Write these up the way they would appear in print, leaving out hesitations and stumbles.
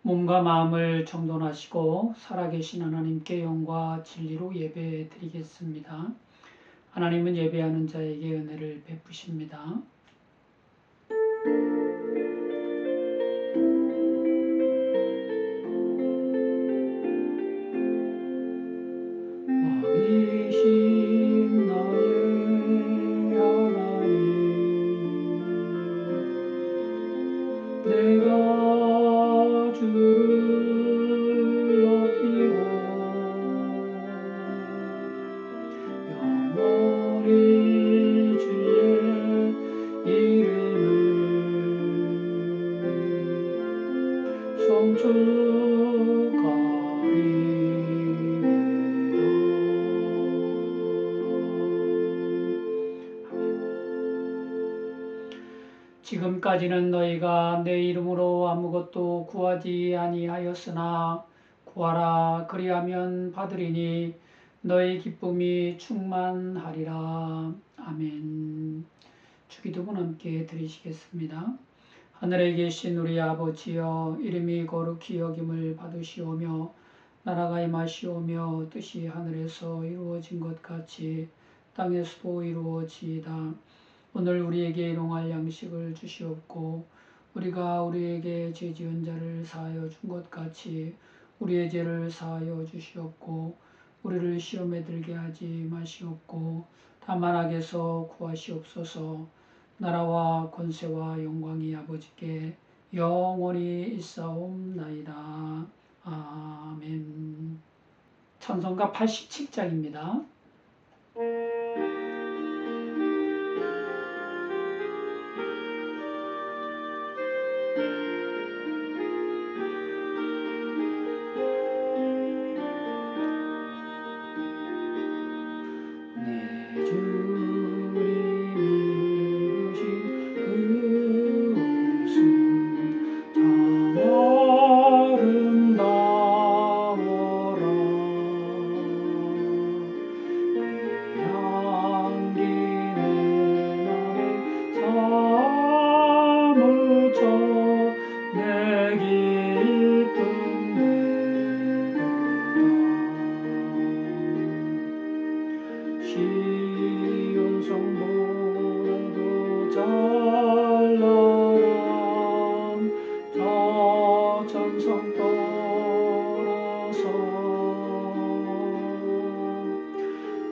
몸과 마음을 정돈하시고 살아계신 하나님께 영과 진리로 예배 드리겠습니다. 하나님은 예배하는 자에게 은혜를 베푸십니다. 왕이신 나의 하나님, 내가 주를 높이고 영원히 주의 이름을 지금까지는 너희가 내 이름으로 아무것도 구하지 아니하였으나 구하라 그리하면 받으리니 너희 기쁨이 충만하리라. 아멘. 주기도문 함께 드리시겠습니다. 하늘에 계신 우리 아버지여, 이름이 거룩히 여김을 받으시오며 나라가 임하시오며 뜻이 하늘에서 이루어진 것 같이 땅에서도 이루어지이다. 오늘 우리에게 일용할 양식을 주시옵고 우리가 우리에게 죄 지은 자를 사하여 준 것 같이 우리의 죄를 사하여 주시옵고 우리를 시험에 들게 하지 마시옵고 다만 악에서 구하시옵소서. 나라와 권세와 영광이 아버지께 영원히 있사옵나이다. 아멘. 찬송가 87장입니다.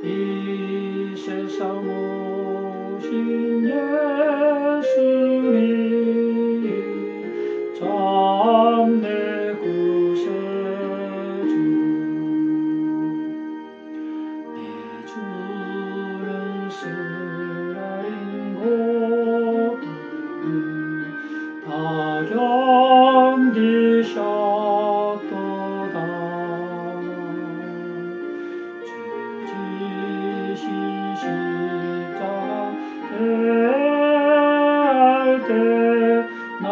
이 세상 오신 예수님 참 내 구세주, 내 주는 쓰라린 고통을 다 견디셨도다. 십자가 대할 때 나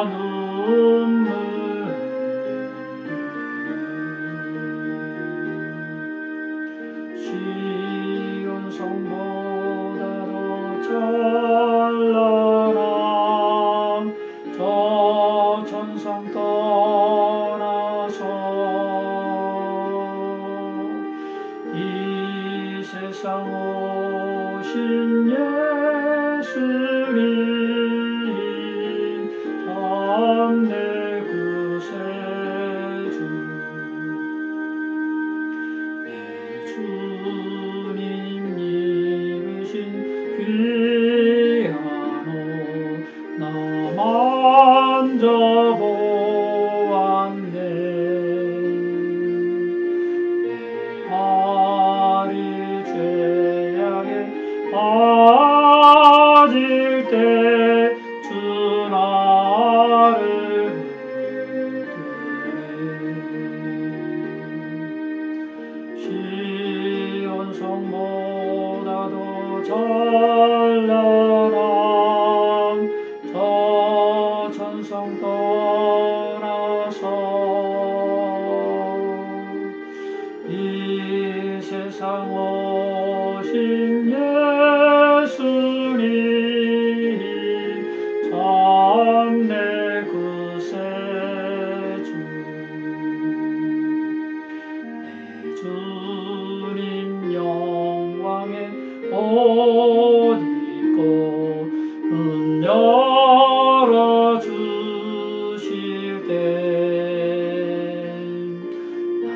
눈물 시온 성보다 더 찬란한 저 천상 떠나서 이 세상 오신 예수님 참 내 구세주, 내 주님 입으신 귀한 옷 나 만져보았네. 내 발이 죄악에 빠질 때 주 나를 붙드네. 시온 성보다 더 찬란한 저 천성 떠나서 이 세상 오신 예수님 참 내 구세주, 열어주실 때 나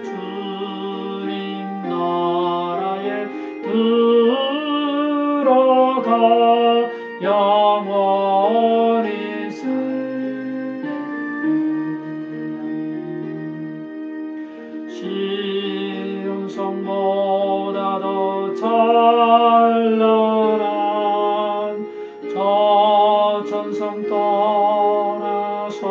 주님 나라에 들어가 영원히 살겠네. 시온 성보다 더 찬란한 저 천성 떠나서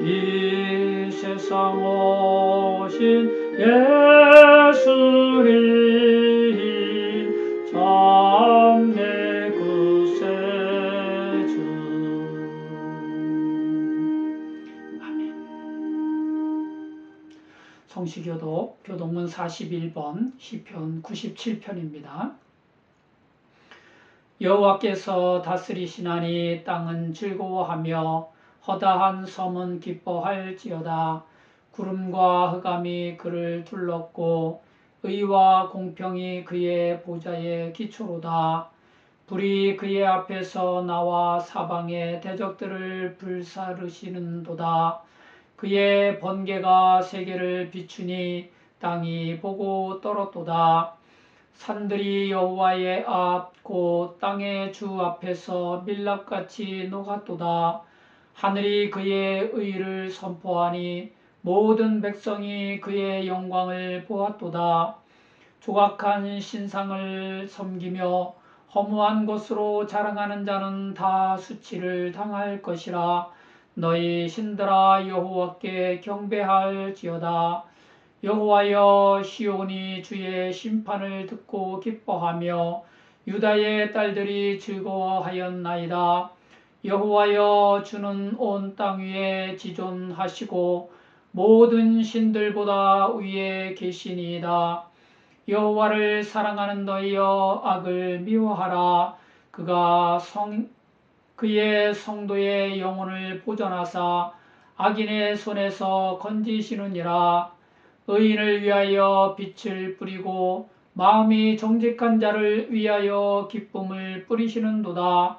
이 세상 오신 예수님 참 내 구세주. 아멘. 성시교독 교독문 41번 시편 97편입니다. 여호와께서 다스리시나니 땅은 즐거워하며 허다한 섬은 기뻐할지어다. 구름과 흑암이 그를 둘렀고 의와 공평이 그의 보좌의 기초로다. 불이 그의 앞에서 나와 사방의 대적들을 불사르시는도다. 그의 번개가 세계를 비추니 땅이 보고 떨었도다. 산들이 여호와의 앞 곧 땅의 주 앞에서 밀랍같이 녹았도다. 하늘이 그의 의를 선포하니 모든 백성이 그의 영광을 보았도다. 조각한 신상을 섬기며 허무한 것으로 자랑하는 자는 다 수치를 당할 것이라. 너희 신들아 여호와께 경배할지어다. 여호와여 시온이 주의 심판을 듣고 기뻐하며 유다의 딸들이 즐거워하였나이다. 여호와여 주는 온 땅 위에 지존하시고 모든 신들보다 위에 계시니이다. 여호와를 사랑하는 너희여 악을 미워하라. 그가 그의 성도의 영혼을 보존하사 악인의 손에서 건지시느니라. 의인을 위하여 빛을 뿌리고 마음이 정직한 자를 위하여 기쁨을 뿌리시는도다.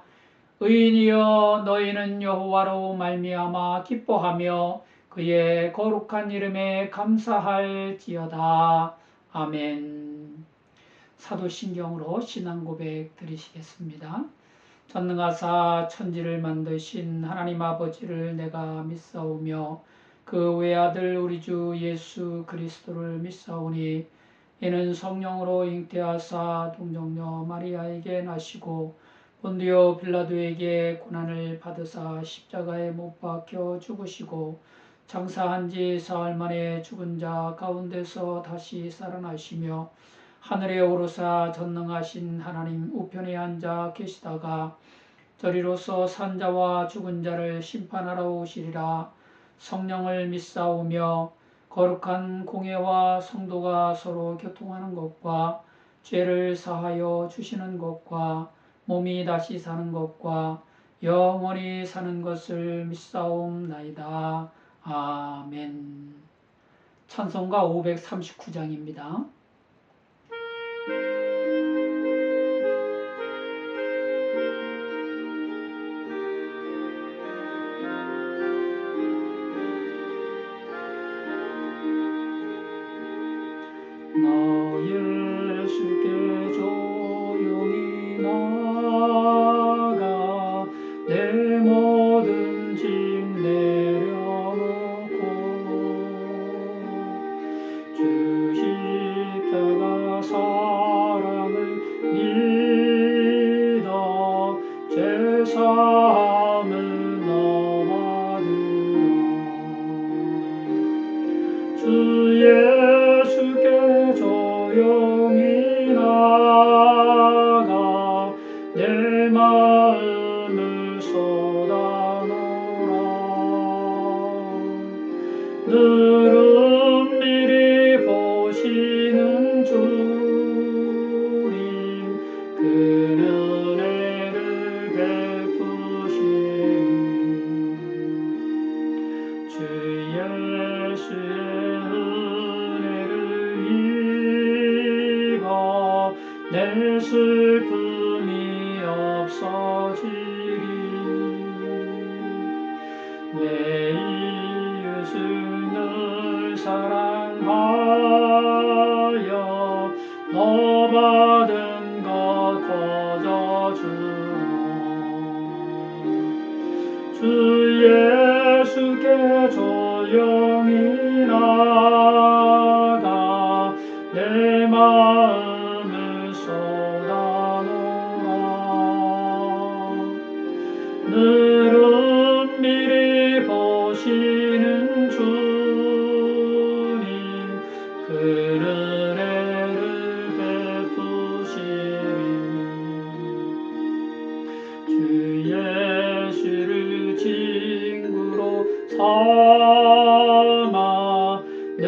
의인이여 너희는 여호와로 말미암아 기뻐하며 그의 거룩한 이름에 감사할지어다. 아멘. 사도신경으로 신앙고백 드리시겠습니다. 전능하사 천지를 만드신 하나님 아버지를 내가 믿사오며 그 외아들 우리 주 예수 그리스도를 믿사오니 이는 성령으로 잉태하사 동정녀 마리아에게 나시고 본디오 빌라도에게 고난을 받으사 십자가에 못 박혀 죽으시고 장사한 지 사흘 만에 죽은 자 가운데서 다시 살아나시며 하늘에 오르사 전능하신 하나님 우편에 앉아 계시다가 저리로서 산자와 죽은 자를 심판하러 오시리라. 성령을 믿사오며 거룩한 공예와 성도가 서로 교통하는 것과 죄를 사하여 주시는 것과 몸이 다시 사는 것과 영원히 사는 것을 믿사옵나이다. 아멘. 찬송가 539장입니다. 나 예수께 조용히 나가 내 모든 짐 내려놓고 주 십자가 사랑을 믿어 죄사함을 넘어들어 주 예수께 조용히 나가 내 마음을 쏟아놓으라. 늘은 미리 보시는 주님 그 은혜를 베푸시니 주 예수의 은혜를 입어 내 슬픔을 사랑하여 너 받은 것 거저주라. 주 예수께 조용히 나가 내 마음을 쏟아놓으라. 늘은 미리 보시는 주님 그 은혜를 베푸시리. 주 예수를 친구로 삼아 늘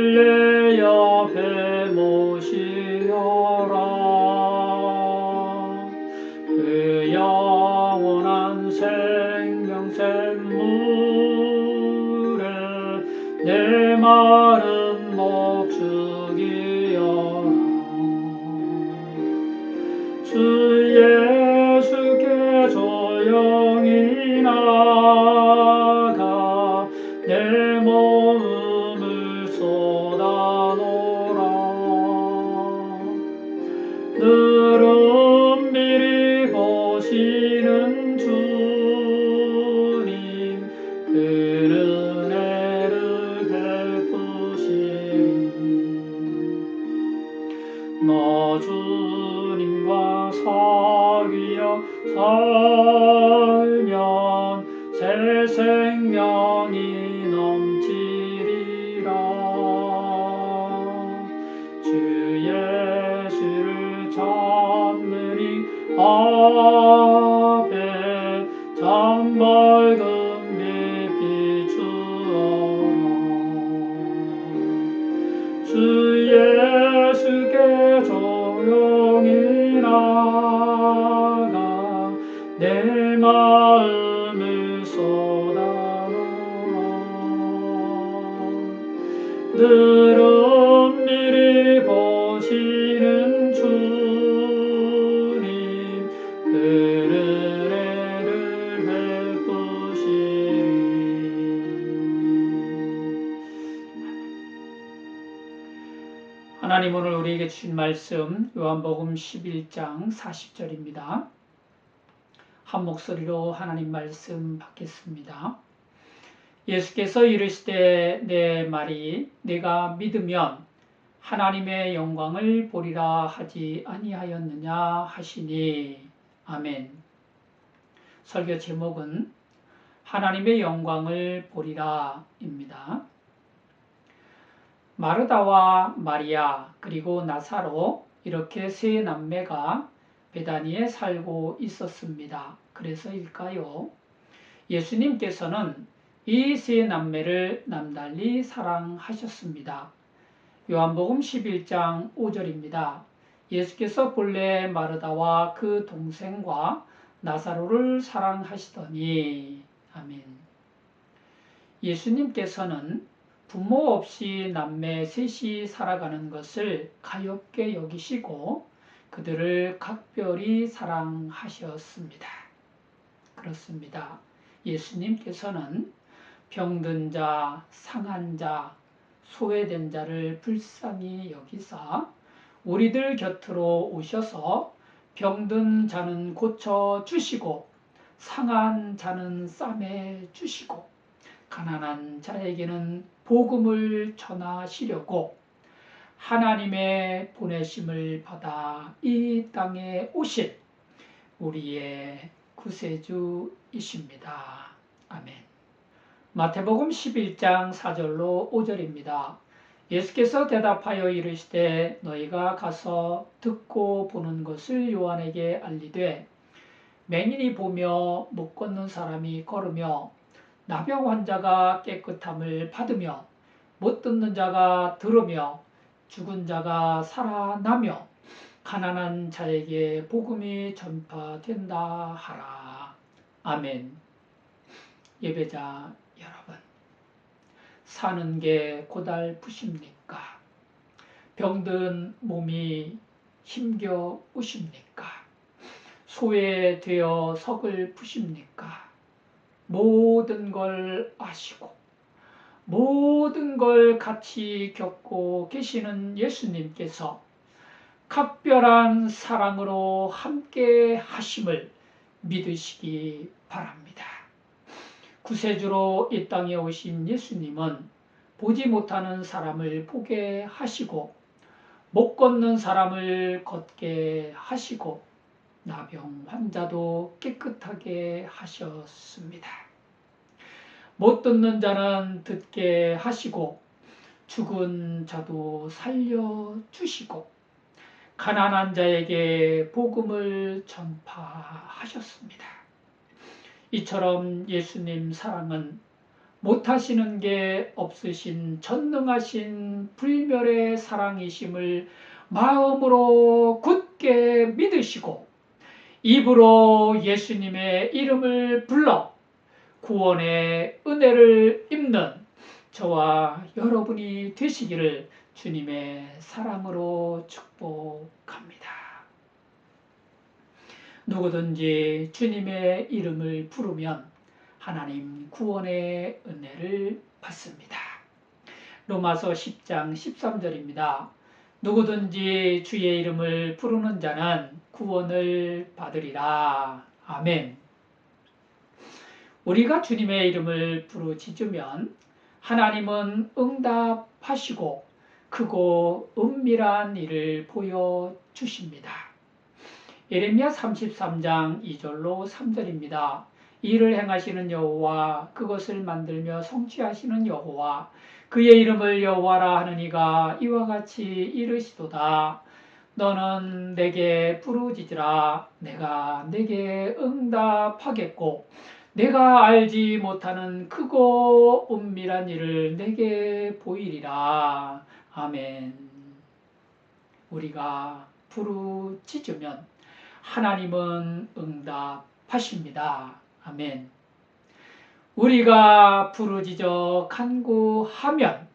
내 옆에 모시어라. 그 영원한 생명샘물에 내 마른 목 죽이어라. 주 예수께 조용히 나가 내 몸을 쏟아놓으라. 늘은 미리 보시는 주님 그 은혜를 베푸시리. 너 주님과 사귀어 살면 새 생명이 넘치리라. 주 예수를 찾느니 앞에 잠밝은 빛 비추어라. 주 예수께 조용히 나가 내 마음을 쏟아놓으라. 늘은 미리 보시는 주님 그 은혜를 베푸시리. 하나님 오늘 우리에게 주신 말씀 요한복음 11장 40절입니다. 한 목소리로 하나님 말씀 받겠습니다. 예수께서 이르시되 내 말이 내가 믿으면 하나님의 영광을 보리라 하지 아니하였느냐 하시니. 아멘. 설교 제목은 하나님의 영광을 보리라 입니다. 마르다와 마리아 그리고 나사로 이렇게 세 남매가 베다니에 살고 있었습니다. 그래서일까요? 예수님께서는 이 세 남매를 남달리 사랑하셨습니다. 요한복음 11장 5절입니다. 예수께서 본래 마르다와 그 동생과 나사로를 사랑하시더니. 아멘. 예수님께서는 부모 없이 남매 셋이 살아가는 것을 가엾게 여기시고 그들을 각별히 사랑하셨습니다. 그렇습니다. 예수님께서는 병든 자, 상한 자, 소외된 자를 불쌍히 여기사 우리들 곁으로 오셔서 병든 자는 고쳐 주시고 상한 자는 싸매 주시고 가난한 자에게는 복음을 전하시려고 하나님의 보내심을 받아 이 땅에 오신 우리의 구세주이십니다. 아멘. 마태복음 11장 4절로 5절입니다. 예수께서 대답하여 이르시되 너희가 가서 듣고 보는 것을 요한에게 알리되 맹인이 보며 못 걷는 사람이 걸으며 나병 환자가 깨끗함을 받으며 못 듣는 자가 들으며 죽은 자가 살아나며 가난한 자에게 복음이 전파된다 하라. 아멘. 예배자 여러분, 사는 게 고달프십니까? 병든 몸이 힘겨우십니까? 소외되어 서글프십니까? 모든 걸 아시고 모든 걸 같이 겪고 계시는 예수님께서 각별한 사랑으로 함께 하심을 믿으시기 바랍니다. 구세주로 이 땅에 오신 예수님은 보지 못하는 사람을 보게 하시고 못 걷는 사람을 걷게 하시고 나병 환자도 깨끗하게 하셨습니다. 못 듣는 자는 듣게 하시고 죽은 자도 살려주시고 가난한 자에게 복음을 전파하셨습니다. 이처럼 예수님 사랑은 못하시는 게 없으신 전능하신 불멸의 사랑이심을 마음으로 굳게 믿으시고 입으로 예수님의 이름을 불러 구원의 은혜를 입는 저와 여러분이 되시기를 주님의 사랑으로 축복합니다. 누구든지 주님의 이름을 부르면 하나님 구원의 은혜를 받습니다. 로마서 10장 13절입니다. 누구든지 주의 이름을 부르는 자는 구원을 받으리라. 아멘. 우리가 주님의 이름을 부르짖으면 하나님은 응답하시고 크고 은밀한 일을 보여주십니다. 예레미야 33장 2절로 3절입니다. 이를 행하시는 여호와 그것을 만들며 성취하시는 여호와 그의 이름을 여호와라 하느니가 이와 같이 이르시도다. 너는 내게 부르짖으라. 내가 내게 응답하겠고 내가 알지 못하는 크고 은밀한 일을 내게 보이리라. 아멘. 우리가 부르짖으면 하나님은 응답하십니다. 아멘. 우리가 부르짖어 간구하면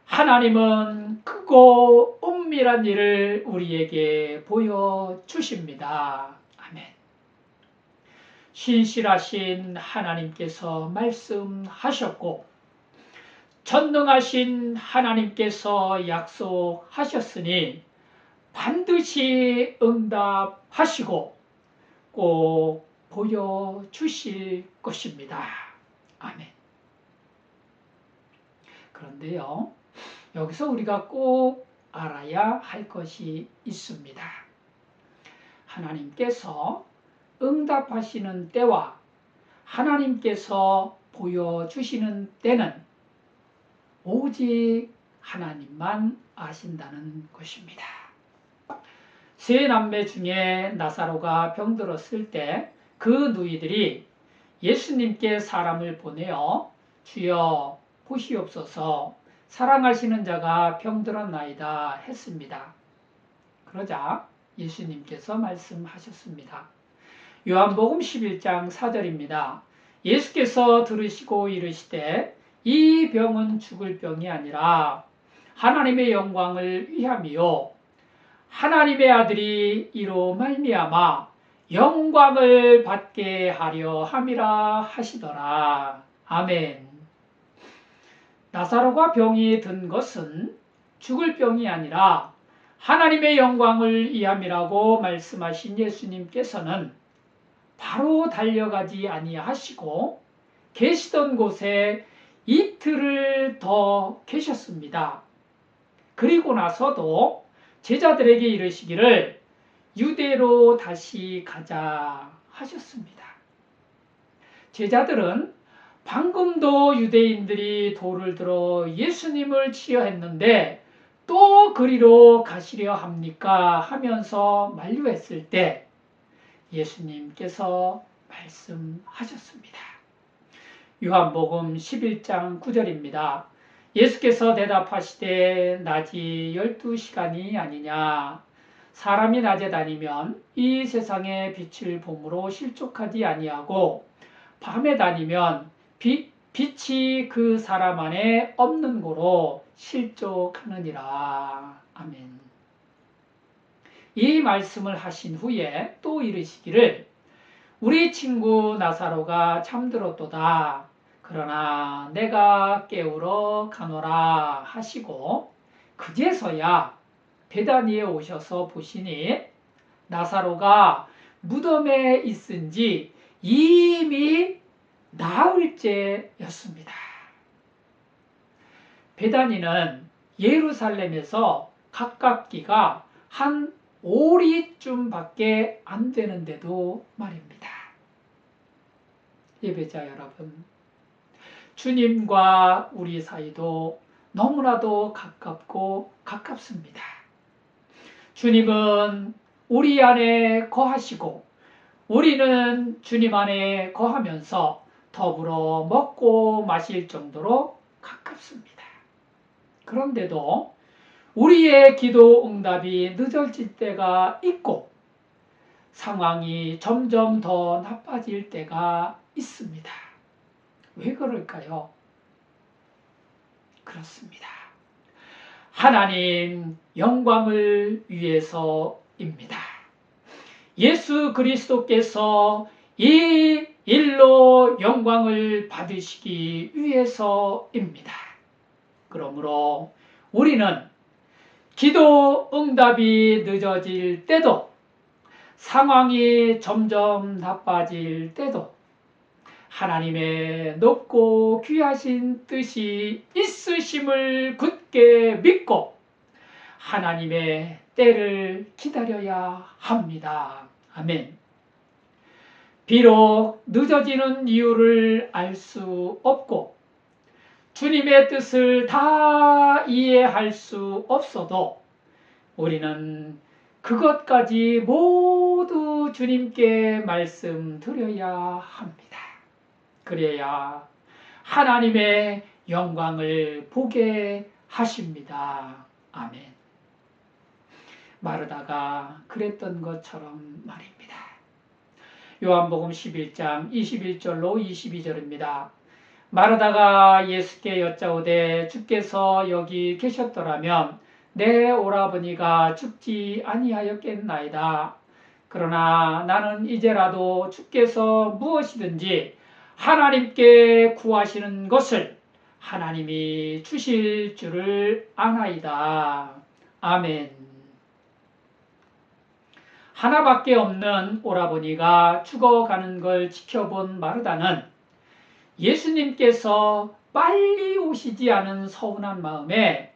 하나님은 크고 은밀한 일을 우리에게 보여주십니다. 아멘. 신실하신 하나님께서 말씀하셨고 전능하신 하나님께서 약속하셨으니 반드시 응답하시고 꼭 보여주실 것입니다. 아멘. 그런데요, 여기서 우리가 꼭 알아야 할 것이 있습니다. 하나님께서 응답하시는 때와 하나님께서 보여주시는 때는 오직 하나님만 아신다는 것입니다. 세 남매 중에 나사로가 병들었을 때 그 누이들이 예수님께 사람을 보내어 주여 보시옵소서 사랑하시는 자가 병들었나이다 했습니다. 그러자 예수님께서 말씀하셨습니다. 요한복음 11장 4절입니다. 예수께서 들으시고 이르시되 이 병은 죽을 병이 아니라 하나님의 영광을 위함이요 하나님의 아들이 이로 말미암아 영광을 받게 하려 함이라 하시더라. 아멘. 나사로가 병이 든 것은 죽을 병이 아니라 하나님의 영광을 위함이라고 말씀하신 예수님께서는 바로 달려가지 아니하시고 계시던 곳에 이틀을 더 계셨습니다. 그리고 나서도 제자들에게 이르시기를 유대로 다시 가자 하셨습니다. 제자들은 방금도 유대인들이 돌을 들어 예수님을 치려했는데 또 그리로 가시려 합니까? 하면서 만류했을 때 예수님께서 말씀하셨습니다. 요한복음 11장 9절입니다. 예수께서 대답하시되 낮이 12시간이 아니냐 사람이 낮에 다니면 이 세상의 빛을 봄으로 실족하지 아니하고 밤에 다니면 빛이 그 사람 안에 없는 고로 실족하느니라. 아멘. 이 말씀을 하신 후에 또 이르시기를 우리 친구 나사로가 잠들었도다. 그러나 내가 깨우러 가노라 하시고 그제서야 베다니에 오셔서 보시니 나사로가 무덤에 있은지 이미 나흘째였습니다. 베다니는 예루살렘에서 가깝기가 한 5리쯤밖에 안 되는데도 말입니다. 예배자 여러분, 주님과 우리 사이도 너무나도 가깝고 가깝습니다. 주님은 우리 안에 거하시고 우리는 주님 안에 거하면서 더불어 먹고 마실 정도로 가깝습니다. 그런데도 우리의 기도 응답이 늦어질 때가 있고 상황이 점점 더 나빠질 때가 있습니다. 왜 그럴까요? 그렇습니다. 하나님 영광을 위해서입니다. 예수 그리스도께서 이 일로 영광을 받으시기 위해서입니다. 그러므로 우리는 기도 응답이 늦어질 때도 상황이 점점 나빠질 때도 하나님의 높고 귀하신 뜻이 있으심을 굳게 믿고 하나님의 때를 기다려야 합니다. 아멘. 비록 늦어지는 이유를 알 수 없고 주님의 뜻을 다 이해할 수 없어도 우리는 그것까지 모두 주님께 말씀드려야 합니다. 그래야 하나님의 영광을 보게 하십니다. 아멘. 마르다가 그랬던 것처럼 말입니다. 요한복음 11장 21절로 22절입니다. 마르다가 예수께 여짜오되 주께서 여기 계셨더라면 내 오라버니가 죽지 아니하였겠나이다. 그러나 나는 이제라도 주께서 무엇이든지 하나님께 구하시는 것을 하나님이 주실 줄을 아나이다. 아멘. 하나밖에 없는 오라버니가 죽어가는 걸 지켜본 마르다는 예수님께서 빨리 오시지 않은 서운한 마음에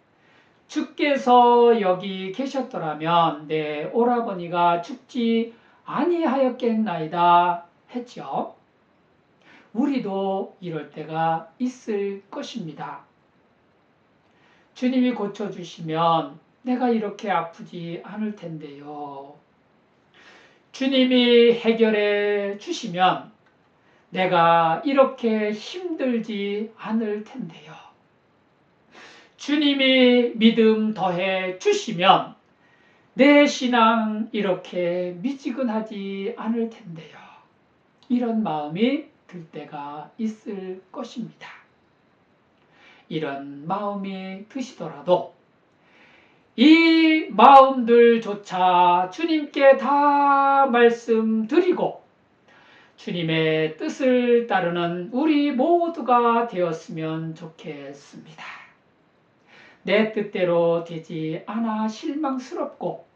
주께서 여기 계셨더라면 내 오라버니가 죽지 아니하였겠나이다 했죠. 우리도 이럴 때가 있을 것입니다. 주님이 고쳐주시면 내가 이렇게 아프지 않을 텐데요. 주님이 해결해 주시면 내가 이렇게 힘들지 않을 텐데요. 주님이 믿음 더해 주시면 내 신앙 이렇게 미지근하지 않을 텐데요. 이런 마음이 들 때가 있을 것입니다. 이런 마음이 드시더라도 이 마음들조차 주님께 다 말씀드리고 주님의 뜻을 따르는 우리 모두가 되었으면 좋겠습니다. 내 뜻대로 되지 않아 실망스럽고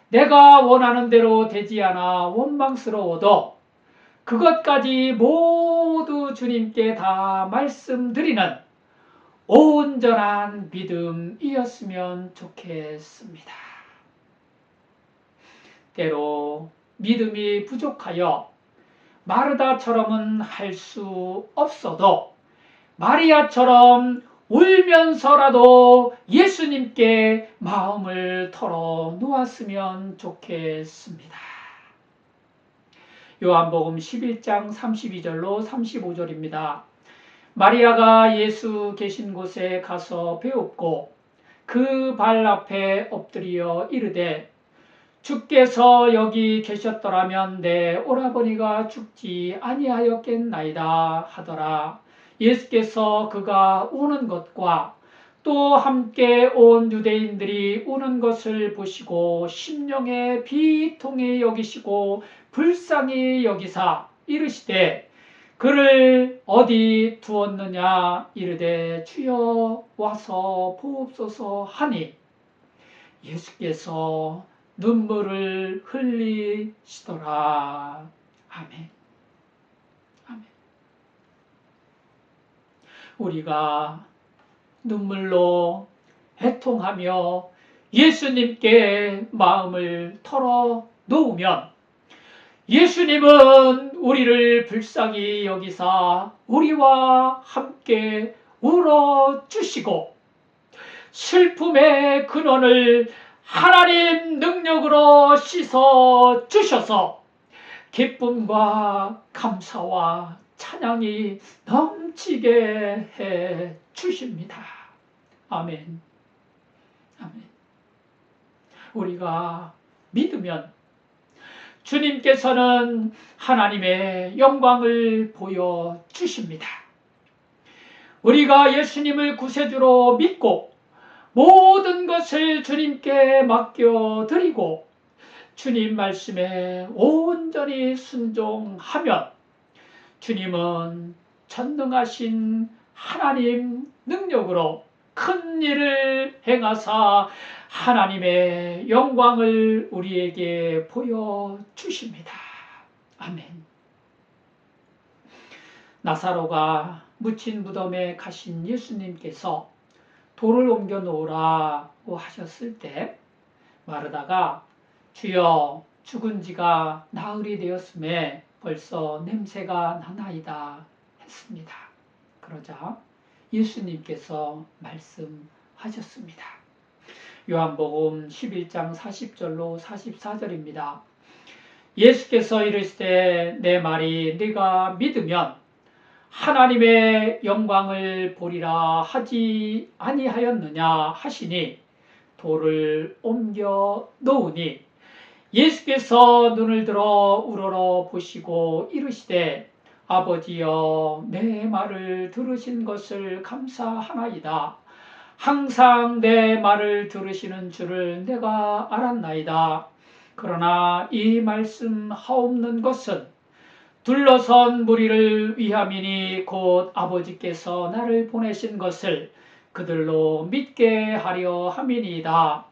내가 원하는 대로 되지 않아 원망스러워도 그것까지 모두 주님께 다 말씀드리는 온전한 믿음이었으면 좋겠습니다. 때로 믿음이 부족하여 마르다처럼은 할 수 없어도 마리아처럼 울면서라도 예수님께 마음을 털어 놓았으면 좋겠습니다. 요한복음 11장 32절로 35절입니다. 마리아가 예수 계신 곳에 가서 배웁고 그 발 앞에 엎드려 이르되 주께서 여기 계셨더라면 내 오라버니가 죽지 아니하였겠나이다 하더라. 예수께서 그가 우는 것과 또 함께 온 유대인들이 우는 것을 보시고 심령에 비통히 여기시고 불쌍히 여기사 이르시되 그를 어디 두었느냐 이르되 주여 와서 보옵소서 하니 예수께서 눈물을 흘리시더라. 아멘. 아멘. 우리가 눈물로 애통하며 예수님께 마음을 털어 놓으면 예수님은 우리를 불쌍히 여기사 우리와 함께 울어주시고 슬픔의 근원을 하나님 능력으로 씻어주셔서 기쁨과 감사와 찬양이 넘치게 해 주십니다. 아멘. 아멘. 우리가 믿으면 주님께서는 하나님의 영광을 보여주십니다. 우리가 예수님을 구세주로 믿고 모든 것을 주님께 맡겨드리고 주님 말씀에 온전히 순종하면 주님은 전능하신 하나님 능력으로 큰 일을 행하사 하나님의 영광을 우리에게 보여주십니다. 아멘. 나사로가 묻힌 무덤에 가신 예수님께서 돌을 옮겨 놓으라고 하셨을 때 마르다가 주여 죽은 지가 나흘이 되었음에 벌써 냄새가 나나이다 했습니다. 그러자 예수님께서 말씀하셨습니다. 요한복음 11장 40절로 44절입니다. 예수께서 이르시되 내 말이 네가 믿으면 하나님의 영광을 보리라 하지 아니하였느냐 하시니 돌을 옮겨 놓으니 예수께서 눈을 들어 우러러 보시고 이르시되 아버지여 내 말을 들으신 것을 감사하나이다. 항상 내 말을 들으시는 줄을 내가 알았나이다. 그러나 이 말씀 하옵는 것은 둘러선 무리를 위함이니 곧 아버지께서 나를 보내신 것을 그들로 믿게 하려 함이니이다.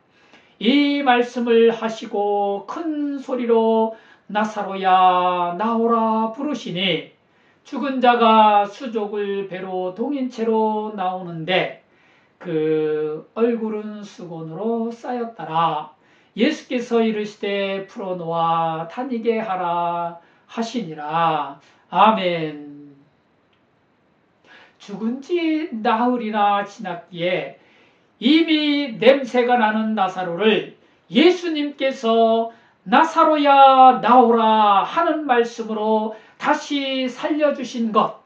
이 말씀을 하시고 큰 소리로 나사로야 나오라 부르시니 죽은 자가 수족을 배로 동인 채로 나오는데 그 얼굴은 수건으로 쌓였더라. 예수께서 이르시되 풀어놓아 다니게 하라 하시니라. 아멘. 죽은 지 나흘이나 지났기에 이미 냄새가 나는 나사로를 예수님께서 나사로야 나오라 하는 말씀으로 다시 살려주신 것,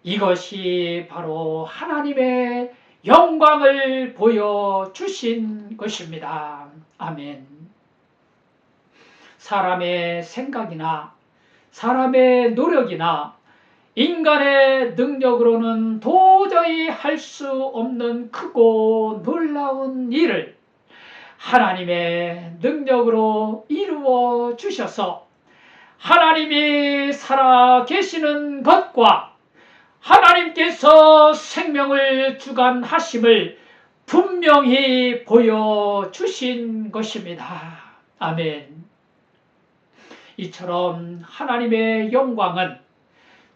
이것이 바로 하나님의 영광을 보여주신 것입니다. 아멘. 사람의 생각이나 사람의 노력이나 인간의 능력으로는 도저히 할 수 없는 크고 놀라운 일을 하나님의 능력으로 이루어 주셔서 하나님이 살아 계시는 것과 하나님께서 생명을 주관하심을 분명히 보여주신 것입니다. 아멘. 이처럼 하나님의 영광은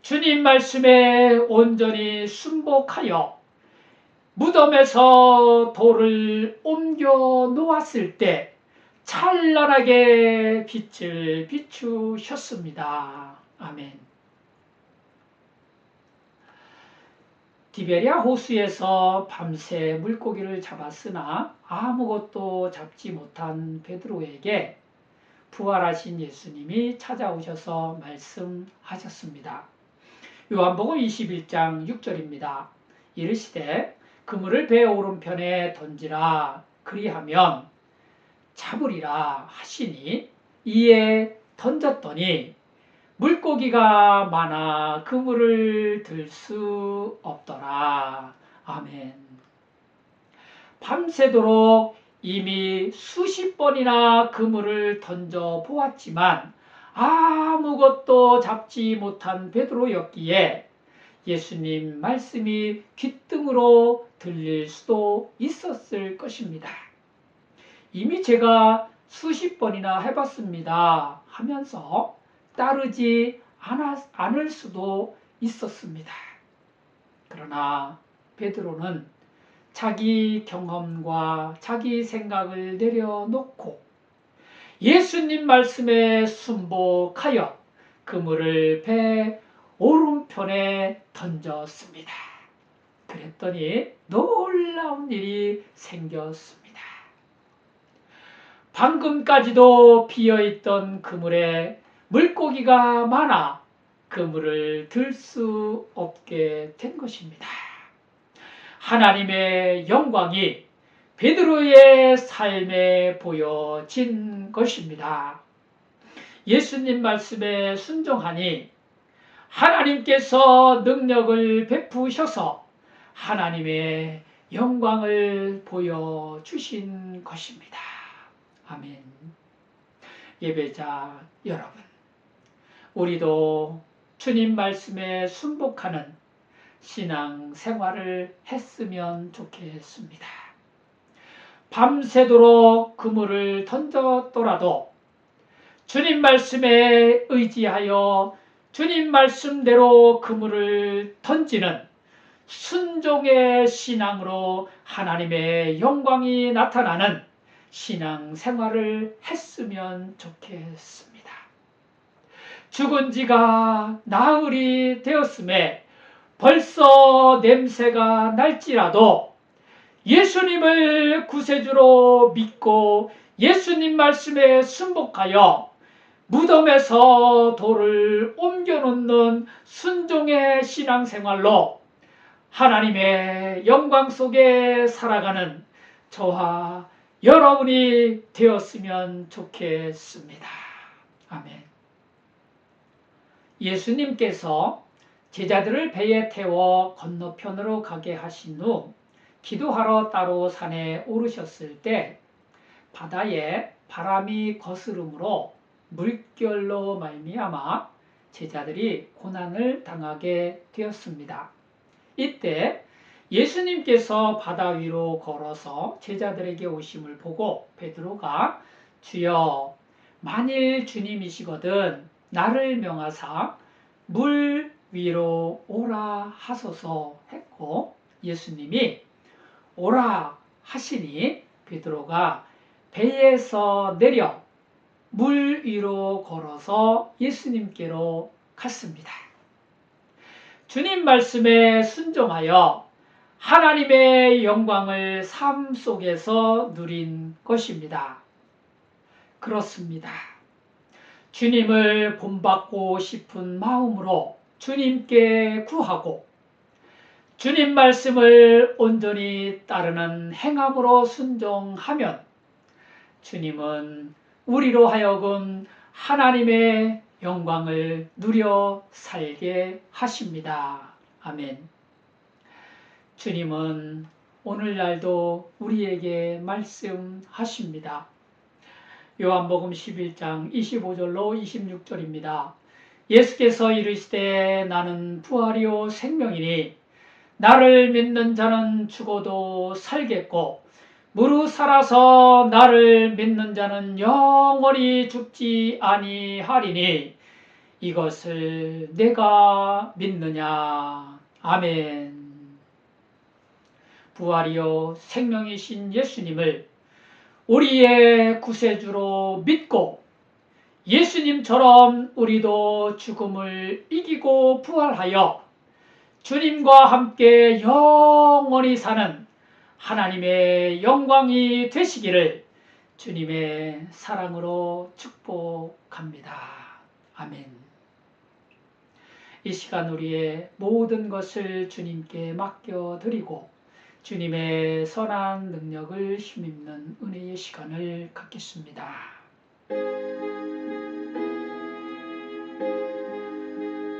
주님 말씀에 온전히 순복하여 무덤에서 돌을 옮겨 놓았을 때 찬란하게 빛을 비추셨습니다. 아멘. 디베랴 호수에서 밤새 물고기를 잡았으나 아무것도 잡지 못한 베드로에게 부활하신 예수님이 찾아오셔서 말씀하셨습니다. 요한복음 21장 6절입니다. 이르시되 그물을 배 오른편에 던지라 그리하면 잡으리라 하시니 이에 던졌더니 물고기가 많아 그물을 들 수 없더라. 아멘. 밤새도록 이미 수십 번이나 그물을 던져 보았지만 아무것도 잡지 못한 베드로였기에 예수님 말씀이 귓등으로 들릴 수도 있었을 것입니다. 이미 제가 수십 번이나 해봤습니다 하면서 따르지 않을 수도 있었습니다. 그러나 베드로는 자기 경험과 자기 생각을 내려놓고 예수님 말씀에 순복하여 그물을 배 오른편에 던졌습니다. 그랬더니 놀라운 일이 생겼습니다. 방금까지도 비어있던 그물에 물고기가 많아 그물을 들 수 없게 된 것입니다. 하나님의 영광이 베드로의 삶에 보여진 것입니다. 예수님 말씀에 순종하니 하나님께서 능력을 베푸셔서 하나님의 영광을 보여주신 것입니다. 아멘. 예배자 여러분, 우리도 주님 말씀에 순복하는 신앙 생활을 했으면 좋겠습니다. 밤새도록 그물을 던졌더라도 주님 말씀에 의지하여 주님 말씀대로 그물을 던지는 순종의 신앙으로 하나님의 영광이 나타나는 신앙 생활을 했으면 좋겠습니다. 죽은 지가 나흘이 되었음에 벌써 냄새가 날지라도 예수님을 구세주로 믿고 예수님 말씀에 순복하여 무덤에서 돌을 옮겨놓는 순종의 신앙생활로 하나님의 영광 속에 살아가는 저와 여러분이 되었으면 좋겠습니다. 아멘. 예수님께서 제자들을 배에 태워 건너편으로 가게 하신 후 기도하러 따로 산에 오르셨을 때 바다에 바람이 거스름으로 물결로 말미암아 제자들이 고난을 당하게 되었습니다. 이때 예수님께서 바다 위로 걸어서 제자들에게 오심을 보고 베드로가 주여 만일 주님이시거든 나를 명하사 물 위로 오라 하소서 했고 예수님이 오라 하시니 베드로가 배에서 내려 물 위로 걸어서 예수님께로 갔습니다. 주님 말씀에 순종하여 하나님의 영광을 삶 속에서 누린 것입니다. 그렇습니다. 주님을 본받고 싶은 마음으로 주님께 구하고 주님 말씀을 온전히 따르는 행함으로 순종하면 주님은 우리로 하여금 하나님의 영광을 누려 살게 하십니다. 아멘. 주님은 오늘날도 우리에게 말씀하십니다. 요한복음 11장 25절로 26절입니다. 예수께서 이르시되 나는 부활이요 생명이니 나를 믿는 자는 죽어도 살겠고 무릇 살아서 나를 믿는 자는 영원히 죽지 아니하리니 이것을 내가 믿느냐. 아멘. 부활이요 생명이신 예수님을 우리의 구세주로 믿고 예수님처럼 우리도 죽음을 이기고 부활하여 주님과 함께 영원히 사는 하나님의 영광이 되시기를 주님의 사랑으로 축복합니다. 아멘. 이 시간 우리의 모든 것을 주님께 맡겨드리고 주님의 선한 능력을 힘입는 은혜의 시간을 갖겠습니다.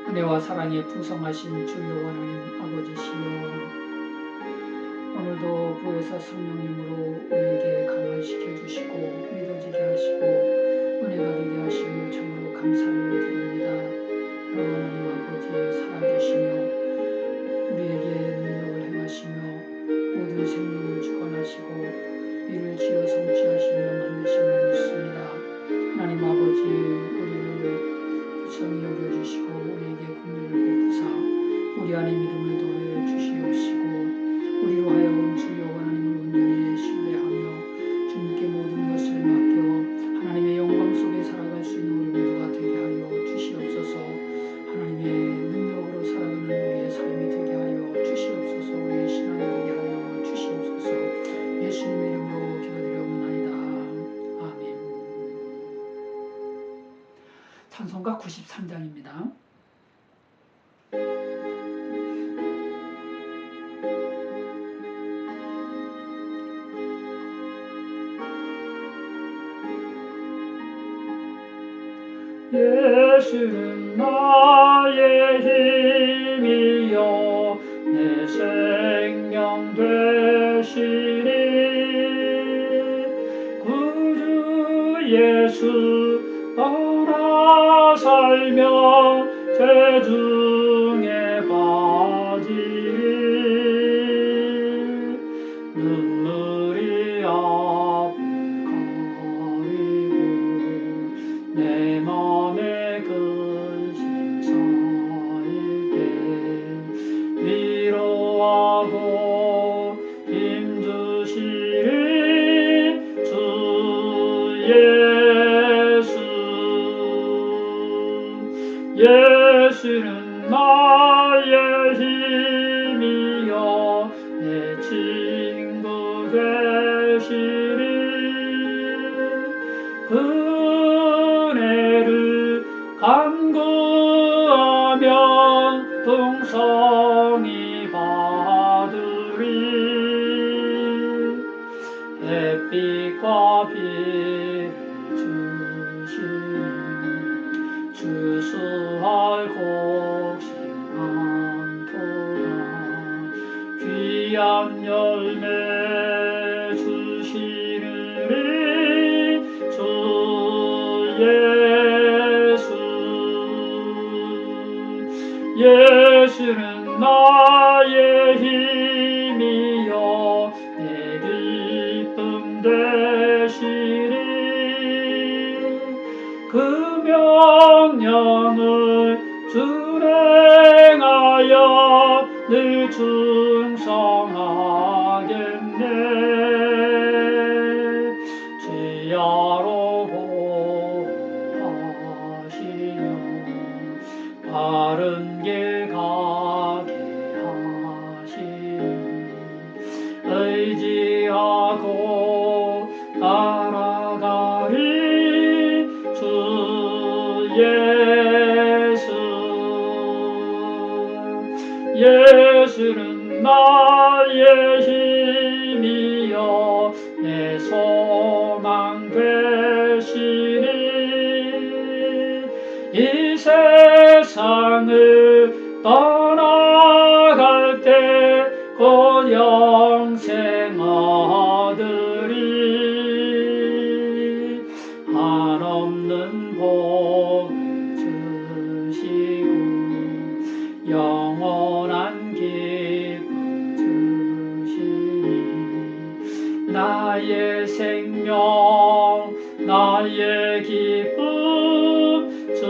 은혜와 사랑에 풍성하신 주 여호와 하나님 아버지시여, 오늘도 부에서 성령님으로 우리에게 강화시켜 주시고 믿어지게 하시고 은혜가 되게 하심을 참으로 감사를 드립니다. 여호와 하나님 아버지 살아계시며 우리에게 능력을 행하시며 모든 생명을 주관하시고 이를 지어 성취하시며 만드심을 믿습니다. 하나님 아버지 우리를 불쌍히 여겨주시고 우리에게 긍휼을 베푸사 우리 안에 믿음을 더해 주시옵시고 우리로 하여금 주 여호와 하나님을 온전히 신뢰하며 주님께 모든 것을 맡겨 하나님의 영광 속에 살아갈 수 있는 우리 모두가 되게 하여 주시옵소서. 하나님의 능력으로 살아가는 우리의 삶이 되게 하여 주시옵소서. 우리의 신앙이 되게 하여 주시옵소서. 예수님의 이름으로 기도드리옵나이다. 아멘. 찬송가 93장입니다. 예수는 나의 힘이요 내 생명 되시리. 구주 예수 따라 살며 죄중에 빠지리. 눈물이 앞을 가리고 내 맘에 근심 쌓일 때 위로하고 힘주시리 주 예수. 예수는 나의 힘이요 내 친구 되시리. 그네를 간구하면 풍성히 받으리. 햇빛과 비를 주시니 주수할 곡식 많도다. 귀한 열매 주시느니 주 예수. 예수는 나의 힘이요 내 기쁨 되시리. 그 명령을 준행하여 늘 충성하겠네. 지하로 보호하시며 바른 길 가게 하시니 의지하고 따라가리 주 예수. 예수는 나의 힘이요 내 소망 되시니. 이 세상을 떠나갈 때 곧 영생 얻으리. 한없는 복을 주시고 영원한 기쁨 주시니 나의 생명 나의 기쁨 주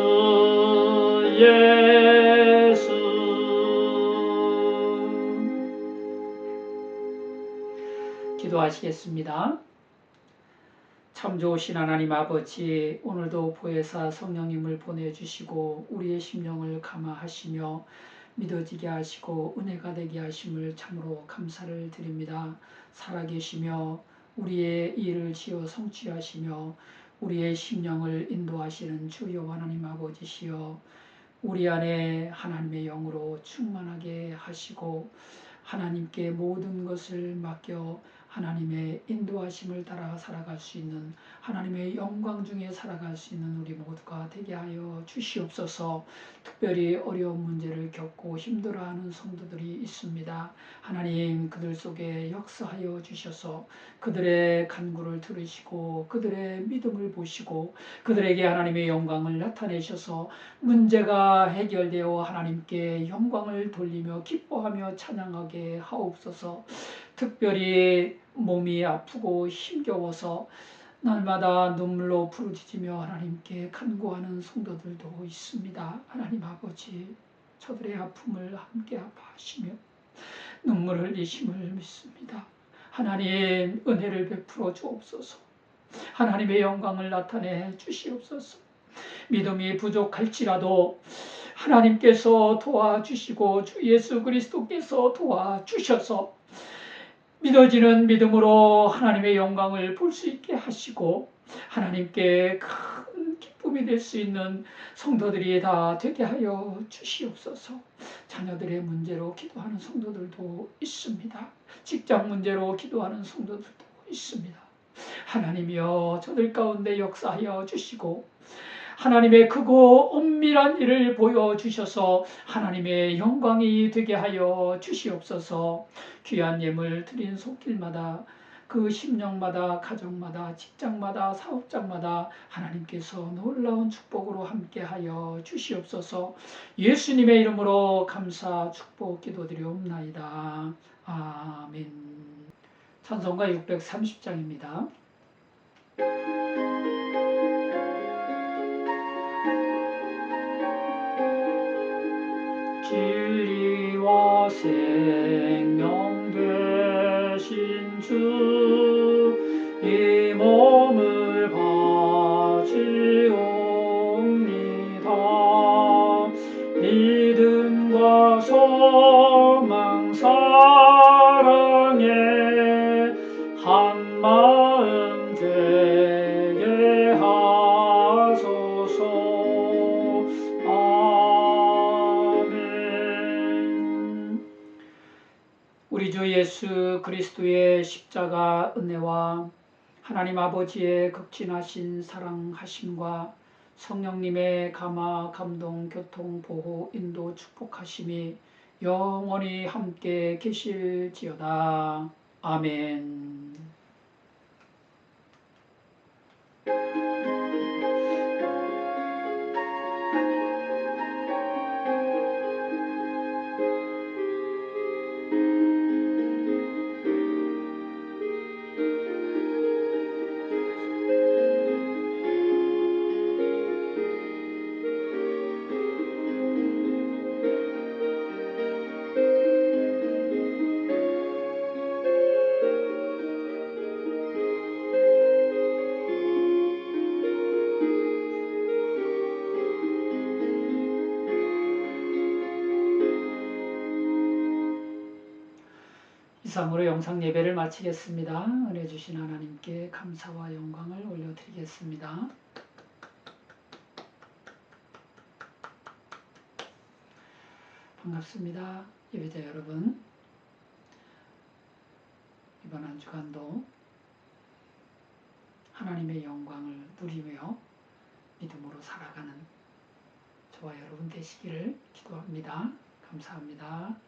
예수. 기도하시겠습니다. 참 좋으신 하나님 아버지, 오늘도 보혜사 성령님을 보내주시고 우리의 심령을 감화하시며 믿어지게 하시고 은혜가 되게 하심을 참으로 감사를 드립니다. 살아계시며 우리의 일을 지어 성취하시며 우리의 심령을 인도하시는 주 여호와 하나님 아버지시여, 우리 안에 하나님의 영으로 충만하게 하시고 하나님께 모든 것을 맡겨 하나님의 인도하심을 따라 살아갈 수 있는, 하나님의 영광 중에 살아갈 수 있는 우리 모두가 되게 하여 주시옵소서. 특별히 어려운 문제를 겪고 힘들어하는 성도들이 있습니다. 하나님, 그들 속에 역사하여 주셔서 그들의 간구를 들으시고 그들의 믿음을 보시고 그들에게 하나님의 영광을 나타내셔서 문제가 해결되어 하나님께 영광을 돌리며 기뻐하며 찬양하게 하옵소서. 특별히 몸이 아프고 힘겨워서 날마다 눈물로 부르짖으며 하나님께 간구하는 성도들도 있습니다. 하나님 아버지, 저들의 아픔을 함께 아파하시며 눈물 흘리심을 믿습니다. 하나님, 은혜를 베풀어 주옵소서. 하나님의 영광을 나타내 주시옵소서. 믿음이 부족할지라도 하나님께서 도와주시고 주 예수 그리스도께서 도와주셔서 믿어지는 믿음으로 하나님의 영광을 볼 수 있게 하시고 하나님께 큰 기쁨이 될 수 있는 성도들이 다 되게 하여 주시옵소서. 자녀들의 문제로 기도하는 성도들도 있습니다. 직장 문제로 기도하는 성도들도 있습니다. 하나님이여, 저들 가운데 역사하여 주시고 하나님의 크고 엄밀한 일을 보여주셔서 하나님의 영광이 되게 하여 주시옵소서. 귀한 예물 드린 손길마다, 그 심령마다, 가정마다, 직장마다, 사업장마다 하나님께서 놀라운 축복으로 함께하여 주시옵소서. 예수님의 이름으로 감사 축복 기도드리옵나이다. 아멘. 찬송가 630장입니다. 진리와 생명 되신 주, 이 몸을 바치옵니다. 믿음과 소망 사랑에 한 마음 되게 하소서. 우리 주 예수 그리스도의 십자가 은혜와 하나님 아버지의 극진하신 사랑하심과 성령님의 감화, 감동, 교통, 보호, 인도, 축복하심이 영원히 함께 계실지어다. 아멘. 이상으로 영상 예배를 마치겠습니다. 은혜 주신 하나님께 감사와 영광을 올려드리겠습니다. 반갑습니다. 예배자 여러분, 이번 한 주간도 하나님의 영광을 누리며 믿음으로 살아가는 저와 여러분 되시기를 기도합니다. 감사합니다.